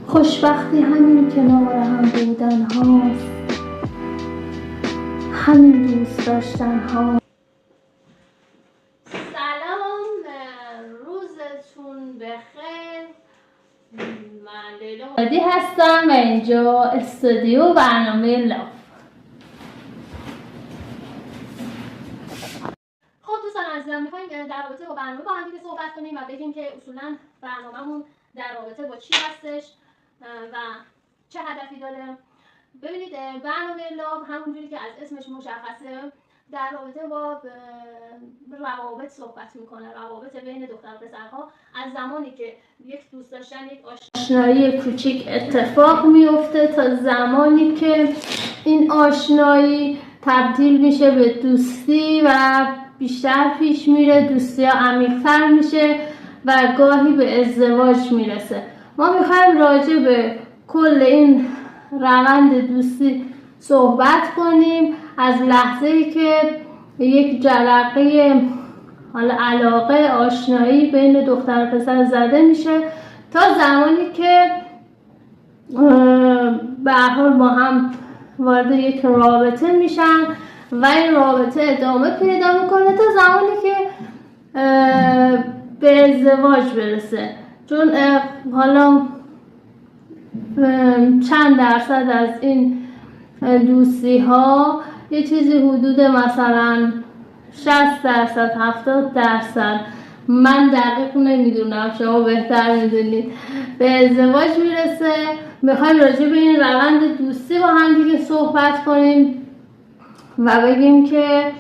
خوشبختی همین کنار هم بودن هاست، همین دوست داشتن ها. سلام، روزتون بخیر. من لیلا محمدی هستم و اینجا استودیو برنامه لاف. خب دوستان عزیزم، میخوایم در رابطه با برنامه با هم دیگه صحبت کنیم و بگیم که اصولا برنامه‌مون در رابطه با چی هستش و چه هدفی داره. ببینید، برنامه لاف همونجوری که از اسمش مشخصه در رابطه با روابط صحبت میکنه، روابط بین دختر و پسرها. از زمانی که یک دوست داشتن، یک آشنایی کوچیک اتفاق میفته تا زمانی که این آشنایی تبدیل میشه به دوستی و بیشتر پیش میره، دوستی ها عمیق‌تر میشه و گاهی به ازدواج میرسه. ما میخوایم راجع به کل این روند دوستی صحبت کنیم، از لحظه‌ای که یک جرقه علاقه آشنایی بین دختر و پسر زده میشه تا زمانی که به هر حال با هم وارد یک رابطه میشن و این رابطه ادامه پیدا میکنه تا زمانی که به ازدواج برسه. چون حالا چند درصد از این دوستی ها یه چیزی حدود مثلا 60%، 70%، من دقیق نمیدونم، شما بهتر میدونید، به ازدواج میرسه. میخوایم راجع به این روند دوستی با هم دیگه صحبت کنیم و بگیم که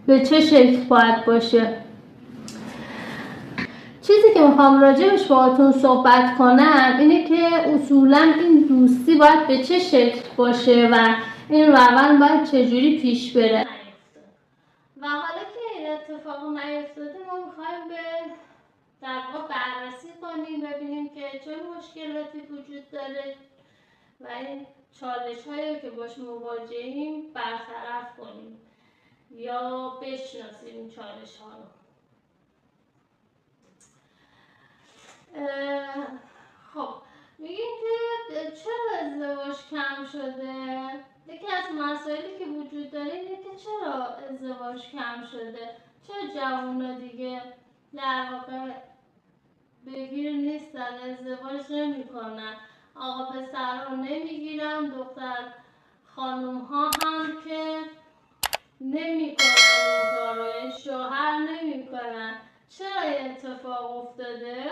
به چه شکل باید باشه. چیزی که میخوام راجبش باهاتون صحبت کنم اینه که اصولا این دوستی باید به چه شکل باشه و این روند باید چجوری پیش بره. و حالا که این اتفاق نیفتاده، ما میخوایم در واقع بررسی کنیم، ببینیم که چه مشکلاتی وجود داره و این چالش هایی که باش مواجهیم برطرف کنیم یا بشناسیم این چالش ها رو. خب میگیم که چرا ازدواج کم شده. یکی از مسائلی که وجود داره اینه که چرا ازدواج کم شده، چرا جوونا دیگه در واقع بگیر نیستن، ازدواج نمی کنن، آقا پسر رو نمیگیرن، دختر خانوم ها هم که نمی کنن این کار رو، شوهر نمی کنن. چرا این اتفاق افتاده؟